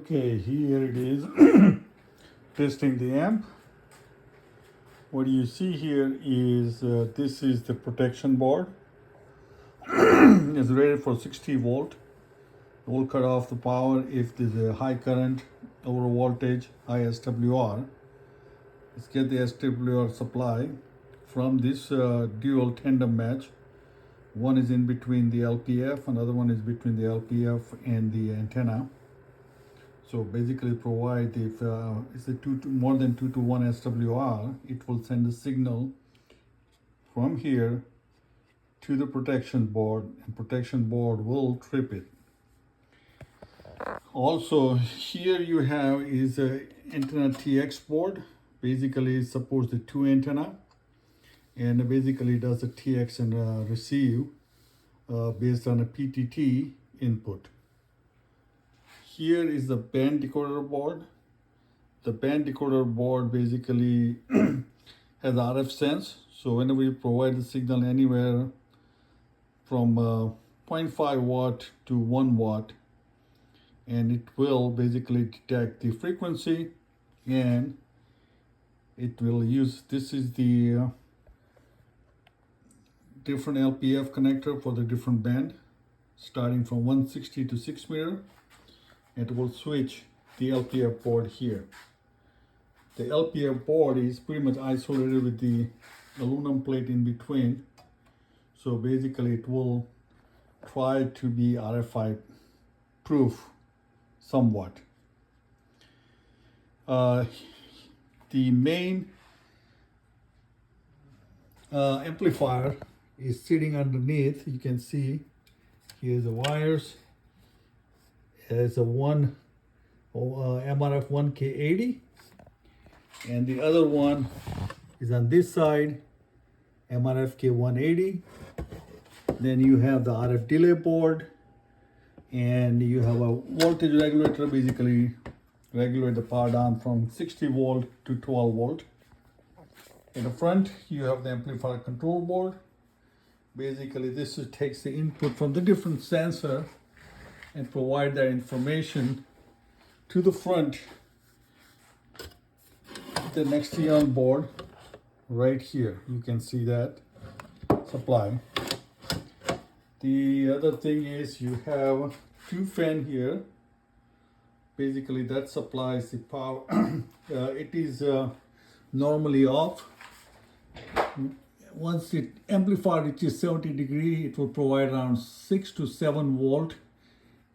Okay, here it is. Testing the amp. What you see here is this is the protection board. It's rated for 60 volt. It will cut off the power if there's a high current, over voltage, high SWR. Let's get the SWR supply from this dual tandem match. One is in between the LPF, another one is between the LPF and the antenna. So basically provide, if it's a more than 2 to 1 SWR, it will send a signal from here to the protection board, and protection board will trip it. Also here you have is a antenna TX board. Basically it supports the 2 antenna, and basically does a TX and receive based on a PTT input. Here is the band decoder board. The band decoder board basically has RF sense. So whenever you provide the signal anywhere from 0.5 watt to 1 watt, and it will basically detect the frequency, and it will use, this is the different LPF connector for the different band, starting from 160 to 6 meter. It will switch the LPF board here. The LPF board is pretty much isolated with the aluminum plate in between. So basically it will try to be RFI proof somewhat. The main amplifier is sitting underneath. You can see here's the wires. There's a MRF1k80, and the other one is on this side, MRF1k80. Then you have the RF delay board, and you have a voltage regulator, basically regulate the power down from 60 volt to 12 volt. In the front you have the amplifier control board. Basically this takes the input from the different sensor and provide that information to the front, the next on board right here. You can see that supply. The other thing is you have 2 fan here. Basically that supplies the power. It is normally off. Once the amplifier reaches 70 degree, it will provide around 6 to 7 volt,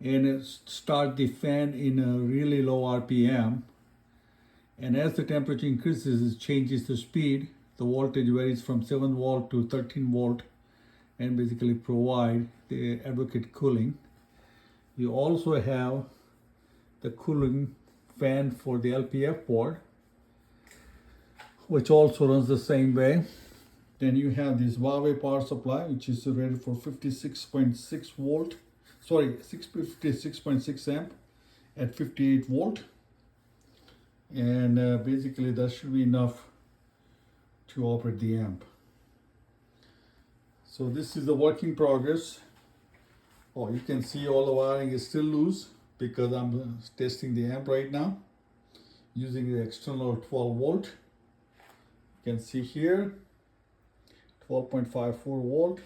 and start the fan in a really low RPM. And as the temperature increases, it changes the speed. The voltage varies from 7 volt to 13 volt, and basically provide the advocate cooling. You also have the cooling fan for the LPF board, which also runs the same way. Then you have this Huawei power supply, which is rated for 56.6 volt. Sorry, 56.6 amp at 58 volt. And basically that should be enough to operate the amp. So this is the work in progress. Oh, you can see all the wiring is still loose because I'm testing the amp right now using the external 12 volt. You can see here 12.54 volt.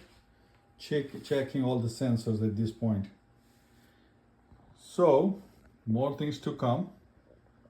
Checking all the sensors at this point. So more things to come.